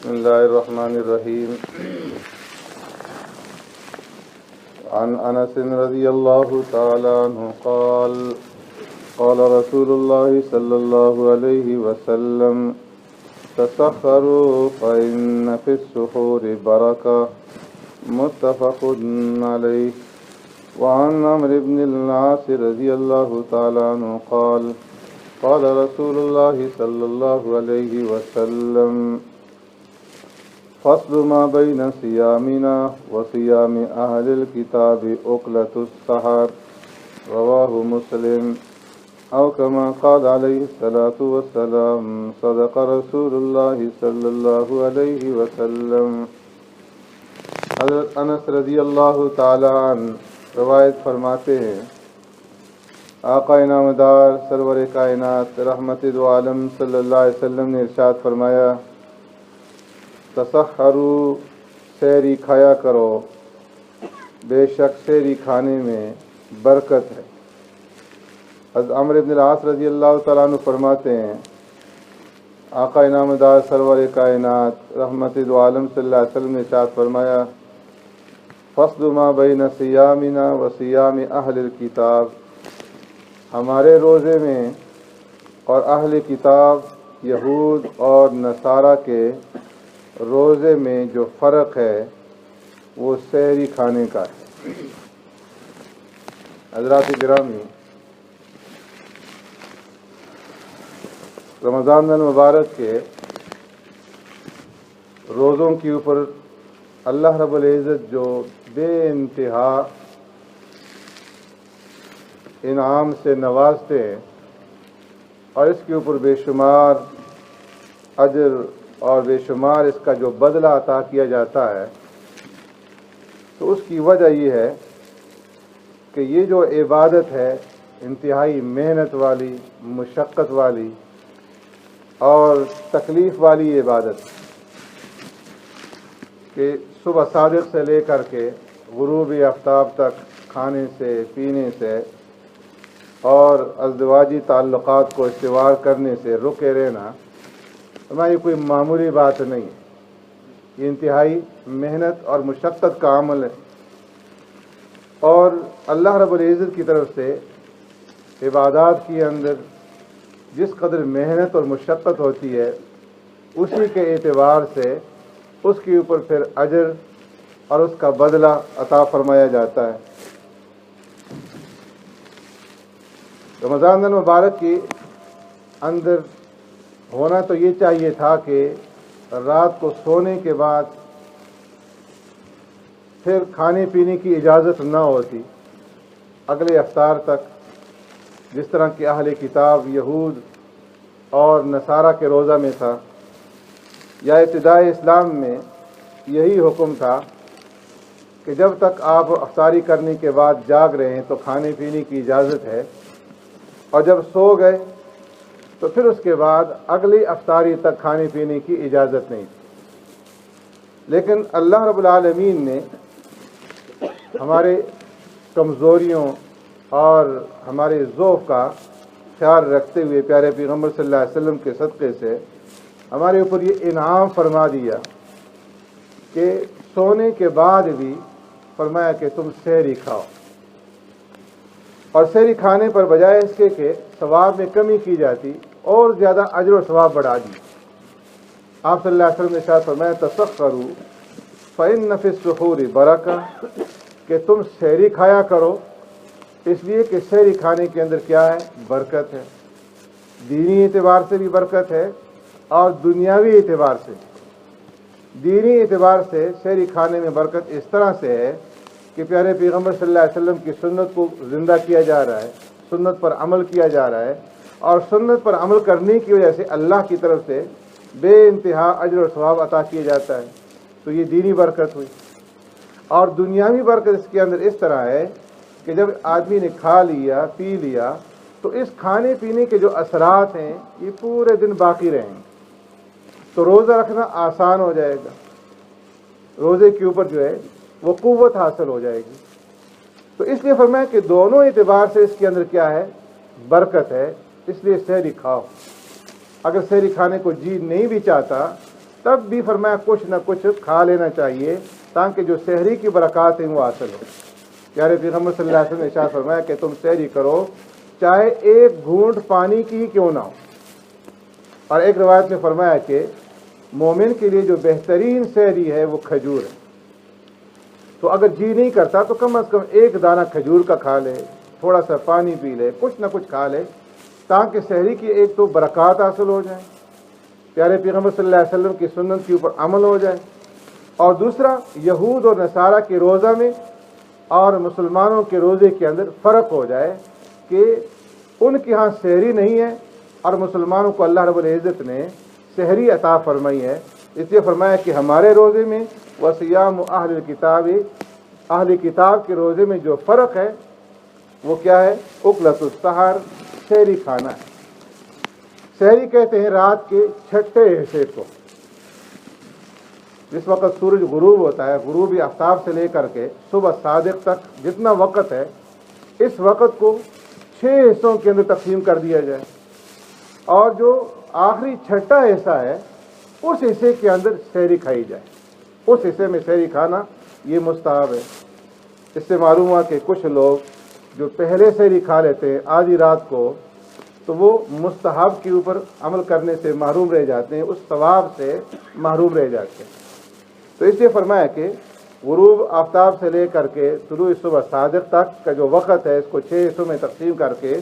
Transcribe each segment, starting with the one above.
بسم الله الرحمن الرحيم. عن أنس رضي الله تعالى عنه قال قال رسول الله صلى الله عليه وسلم تسخروا فإن في السحور بركة متفق عليه. وعن عمرو بن العاص رضي الله تعالى عنه قال قال رسول الله صلى الله عليه وسلم فصل ما بين صيامنا وصيام أهل الكتاب أكلة السحر رواه مسلم. أو كما قال عليه الصلاة والسلام صدق رسول الله صلى الله عليه وسلم. حضرت انس رضی اللہ تعالی عنہ روایت فرماتے ہیں، آقا انعامدار سرور کائنات رحمت دو عالم صلی اللہ علیہ وسلم نے ارشاد فرمایا، تسحروا سحری کھایا کرو، بے شک سحری کھانے میں برکت ہے۔ حضرت عمرو بن العاص رضی اللہ تعالیٰ عنہ فرماتے ہیں، آقا انعامدار سرور کائنات رحمت دو عالم صلی اللہ علیہ وسلم نے ارشاد فرمایا، فصل ما بین صیامنا و صیام اہل الکتاب، ہمارے روزے میں اور اہل کتاب یہود اور نصارہ کے روزے میں جو فرق ہے وہ سحری کھانے کا ہے۔ حضرات گرامی، رمضان المبارک کے روزوں کے اوپر اللہ رب العزت جو بے انتہا انعام سے نوازتے ہیں اور اس کے اوپر بے شمار اجر اور بے شمار اس کا جو بدلہ عطا کیا جاتا ہے، تو اس کی وجہ یہ ہے کہ یہ جو عبادت ہے انتہائی محنت والی، مشقت والی اور تکلیف والی عبادت، کہ صبح صادق سے لے کر کے غروب آفتاب تک کھانے سے، پینے سے اور ازدواجی تعلقات کو استوار کرنے سے رکے رہنا ہماری کوئی معمولی بات نہیں ہے۔ یہ انتہائی محنت اور مشقت کا عمل ہے، اور اللہ رب العزت کی طرف سے عبادات کے اندر جس قدر محنت اور مشقت ہوتی ہے، اسی کے اعتبار سے اس کے اوپر پھر اجر اور اس کا بدلہ عطا فرمایا جاتا ہے۔ رمضان المبارک کے اندر ہونا تو یہ چاہیے تھا کہ رات کو سونے کے بعد پھر کھانے پینے کی اجازت نہ ہوتی اگلے افطار تک، جس طرح کہ اہل کتاب یہود اور نصارہ کے روزہ میں تھا، یا ابتدائی اسلام میں یہی حکم تھا کہ جب تک آپ افطاری کرنے کے بعد جاگ رہے ہیں تو کھانے پینے کی اجازت ہے، اور جب سو گئے تو پھر اس کے بعد اگلی افطاری تک کھانے پینے کی اجازت نہیں تھی۔ لیکن اللہ رب العالمین نے ہمارے کمزوریوں اور ہمارے ضعف کا خیال رکھتے ہوئے پیارے پیغمبر صلی اللہ علیہ وسلم کے صدقے سے ہمارے اوپر یہ انعام فرما دیا کہ سونے کے بعد بھی فرمایا کہ تم سحری کھاؤ، اور سحری کھانے پر بجائے اس کے کہ ثواب میں کمی کی جاتی اور زیادہ اجر و ثواب بڑھا دی۔ آپ صلی اللہ علیہ وسلم نے ارشاد فرمایا، تسخروا فإن فی السحور برکہ، کہ تم سحری کھایا کرو، اس لیے کہ سحری کھانے کے اندر کیا ہے؟ برکت ہے۔ دینی اعتبار سے بھی برکت ہے اور دنیاوی اعتبار سے۔ دینی اعتبار سے سحری کھانے میں برکت اس طرح سے ہے کہ پیارے پیغمبر صلی اللہ علیہ وسلم کی سنت کو زندہ کیا جا رہا ہے، سنت پر عمل کیا جا رہا ہے، اور سنت پر عمل کرنے کی وجہ سے اللہ کی طرف سے بے انتہا اجر و ثواب عطا کیا جاتا ہے۔ تو یہ دینی برکت ہوئی، اور دنیاوی برکت اس کے اندر اس طرح ہے کہ جب آدمی نے کھا لیا، پی لیا، تو اس کھانے پینے کے جو اثرات ہیں یہ پورے دن باقی رہیں گے، تو روزہ رکھنا آسان ہو جائے گا، روزے کے اوپر جو ہے وہ قوت حاصل ہو جائے گی۔ تو اس لیے فرمایا کہ دونوں اعتبار سے اس کے اندر کیا ہے؟ برکت ہے، اس لیے سحری کھاؤ۔ اگر سحری کھانے کو جی نہیں بھی چاہتا تب بھی فرمایا کچھ نہ کچھ کھا لینا چاہیے تاکہ جو سحری کی برکات ہیں وہ حاصل ہو۔ پیارے پیغمبر صلی اللہ علیہ وسلم نے ارشاد فرمایا کہ تم سحری کرو چاہے ایک گھونٹ پانی کی ہی کیوں نہ ہو۔ اور ایک روایت میں فرمایا کہ مومن کے لیے جو بہترین سحری ہے وہ کھجور ہے، تو اگر جی نہیں کرتا تو کم از کم ایک دانہ کھجور کا کھا لے، تھوڑا سا پانی پی لے، کچھ نہ کچھ کھا لے تاکہ سحری کی ایک تو برکات حاصل ہو جائیں، پیارے پیغمبر صلی اللہ علیہ وسلم کی سنت کے اوپر عمل ہو جائے، اور دوسرا یہود اور نصارہ کے روزہ میں اور مسلمانوں کے روزے کے اندر فرق ہو جائے کہ ان کے ہاں سحری نہیں ہے اور مسلمانوں کو اللہ رب العزت نے سحری عطا فرمائی ہے۔ اس لیے فرمایا کہ ہمارے روزے میں وصیام اہل الکتاب، اہل کتاب کے روزے میں جو فرق ہے وہ کیا ہے؟ اکلۃ السحر، سحری کھانا ہے۔ سحری کہتے ہیں رات کے چھٹے حصے کو، جس وقت سورج غروب ہوتا ہے، غروبی آفتاب سے لے کر کے صبح صادق تک جتنا وقت ہے، اس وقت کو 6 حصوں کے اندر تقسیم کر دیا جائے، اور جو آخری چھٹا حصہ ہے اس حصے کے اندر سحری کھائی جائے۔ اس حصے میں سحری کھانا یہ مستحب ہے۔ اس سے معلوم ہوا کہ کچھ لوگ جو پہلے سحری کھا لیتے ہیں آدھی رات کو، تو وہ مستحب کے اوپر عمل کرنے سے محروم رہ جاتے ہیں، اس ثواب سے محروم رہ جاتے ہیں۔ تو اس لیے فرمایا کہ غروب آفتاب سے لے کر کے طلوع صبح صادق تک کا جو وقت ہے اس کو 6 حصوں میں تقسیم کر کے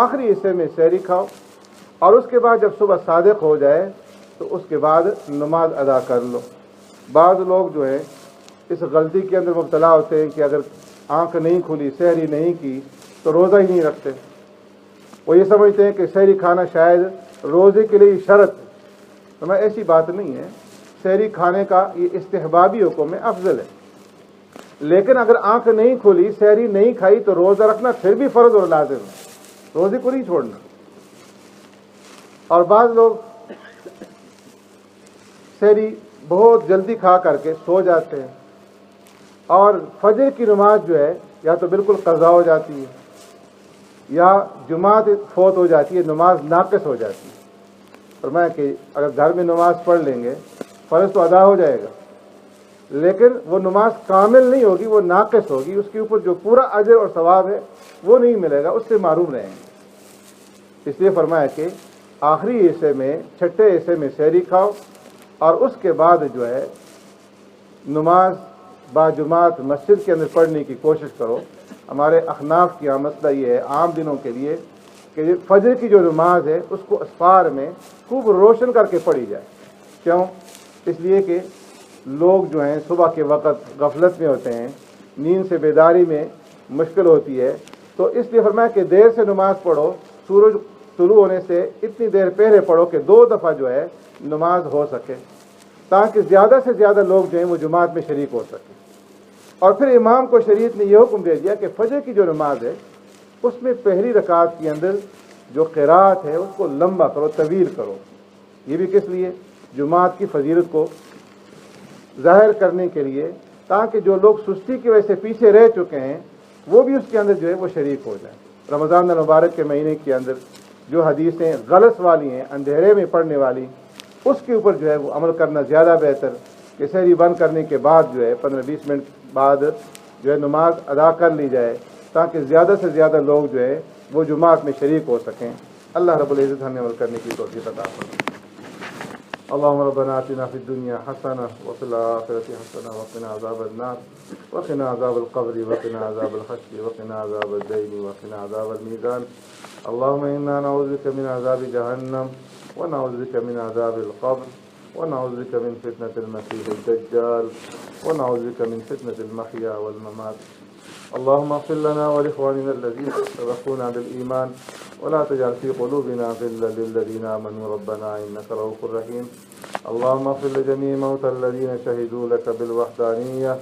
آخری حصے میں سحری کھاؤ، اور اس کے بعد جب صبح صادق ہو جائے تو اس کے بعد نماز ادا کر لو۔ بعض لوگ جو ہے اس غلطی کے اندر مبتلا ہوتے ہیں کہ اگر آنکھ نہیں کھلی، سحری نہیں کی تو روزہ ہی نہیں رکھتے۔ وہ یہ سمجھتے ہیں کہ سحری کھانا شاید روزے کے لیے شرط ہے، تو میں ایسی بات نہیں ہے۔ سحری کھانے کا یہ استحبابی حکم ہے، افضل ہے، لیکن اگر آنکھ نہیں کھلی، سحری نہیں کھائی تو روزہ رکھنا پھر بھی فرض اور لازم ہے، روزے کو نہیں چھوڑنا۔ اور بعض لوگ سحری بہت جلدی کھا کر کے سو جاتے ہیں، اور فجر کی نماز جو ہے یا تو بالکل قضا ہو جاتی ہے یا جماعت فوت ہو جاتی ہے، نماز ناقص ہو جاتی ہے۔ فرمایا کہ اگر گھر میں نماز پڑھ لیں گے فرض تو ادا ہو جائے گا، لیکن وہ نماز کامل نہیں ہوگی، وہ ناقص ہوگی، اس کے اوپر جو پورا اجر اور ثواب ہے وہ نہیں ملے گا، اس سے محروم رہیں گے۔ اس لیے فرمایا کہ آخری حصے میں، چھٹے حصے میں سحری کھاؤ، اور اس کے بعد جو ہے نماز باجماعت مسجد کے اندر پڑھنے کی کوشش کرو۔ ہمارے احناف کی یہاں مسئلہ یہ ہے عام دنوں کے لیے کہ فجر کی جو نماز ہے اس کو اسفار میں خوب روشن کر کے پڑھی جائے۔ کیوں؟ اس لیے کہ لوگ جو ہیں صبح کے وقت غفلت میں ہوتے ہیں، نیند سے بیداری میں مشکل ہوتی ہے، تو اس لیے فرمایا کہ دیر سے نماز پڑھو، سورج طلوع ہونے سے اتنی دیر پہلے پڑھو کہ 2 دفعہ جو ہے نماز ہو سکے، تاکہ زیادہ سے زیادہ لوگ جو ہیں وہ جماعت میں شریک ہو سکیں۔ اور پھر امام کو شریعت نے یہ حکم دے دیا کہ فجر کی جو نماز ہے اس میں پہلی رکعت کے اندر جو قرات ہے اس کو لمبا کرو، طویل کرو۔ یہ بھی کس لیے؟ جماعت کی فضیلت کو ظاہر کرنے کے لیے، تاکہ جو لوگ سستی کی وجہ سے پیچھے رہ چکے ہیں وہ بھی اس کے اندر جو ہے وہ شریک ہو جائیں۔ رمضان المبارک کے مہینے کے اندر جو حدیثیں غلط والی ہیں، اندھیرے میں پڑھنے والی، اس کے اوپر جو ہے وہ عمل کرنا زیادہ بہتر کہ سحری بند کرنے کے بعد جو ہے 15-20 منٹ بعد جو ہے نماز ادا کر لی جائے، تاکہ زیادہ سے زیادہ لوگ جو ہے وہ جماعت میں شریک ہو سکیں۔ اللہ رب العزت ہمیں عمل کرنے کی توفیق عطا فرمائے۔ اللهم ربنا آتنا في الدنيا حسنة وفي الآخرة حسنة وقنا عذاب النار وقنا عذاب القبر وقنا عذاب الحشر وقنا عذاب الدين وقنا عذاب الميزان اللهم إنا نعوذ بك من عذاب جهنم ونعوذ بك من عذاب القبر ونعوذ بك من فتنة المسيح الدجال ونعوذ بك من فتنة المحيا والممات اللهم اغفر لنا ولإخواننا الذين سبقونا بالإيمان ولا تجعل في قلوبنا غلا للذين آمنوا ربنا إنك رؤوف رحيم اللهم اغفر لجميع موتى الذين شهدوا لك بالوحدانية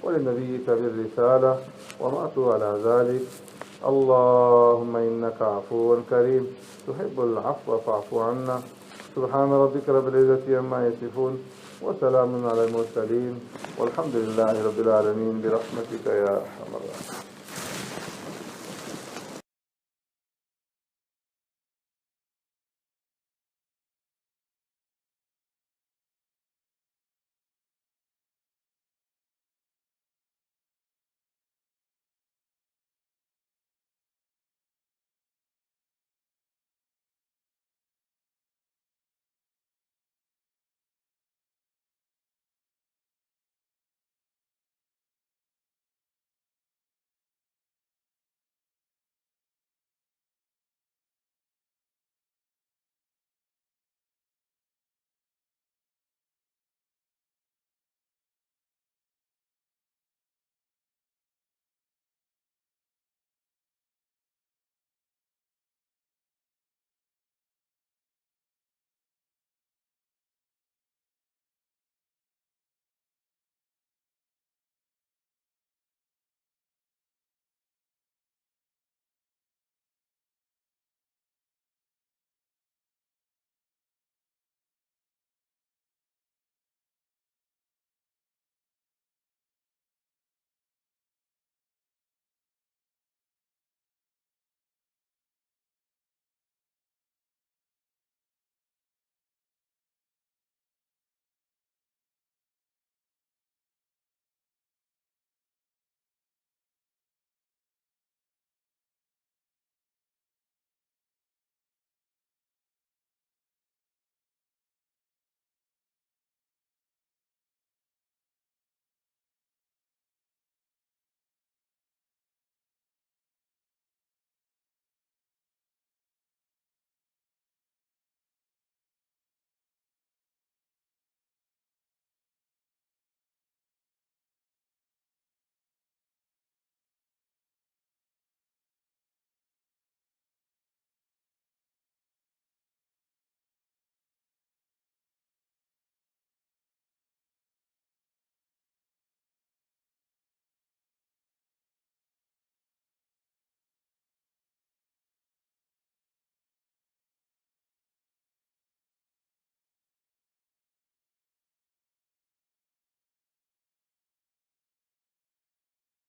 ولنبيك بالرسالة وماتوا على ذلك اللهم إنك عفو كريم تحب العفو فاعف عنا سبحان ربك رب العزة عما يصفون وسلام على المرسلين والحمد لله رب العالمين برحمتك يا أرحم الراحمين.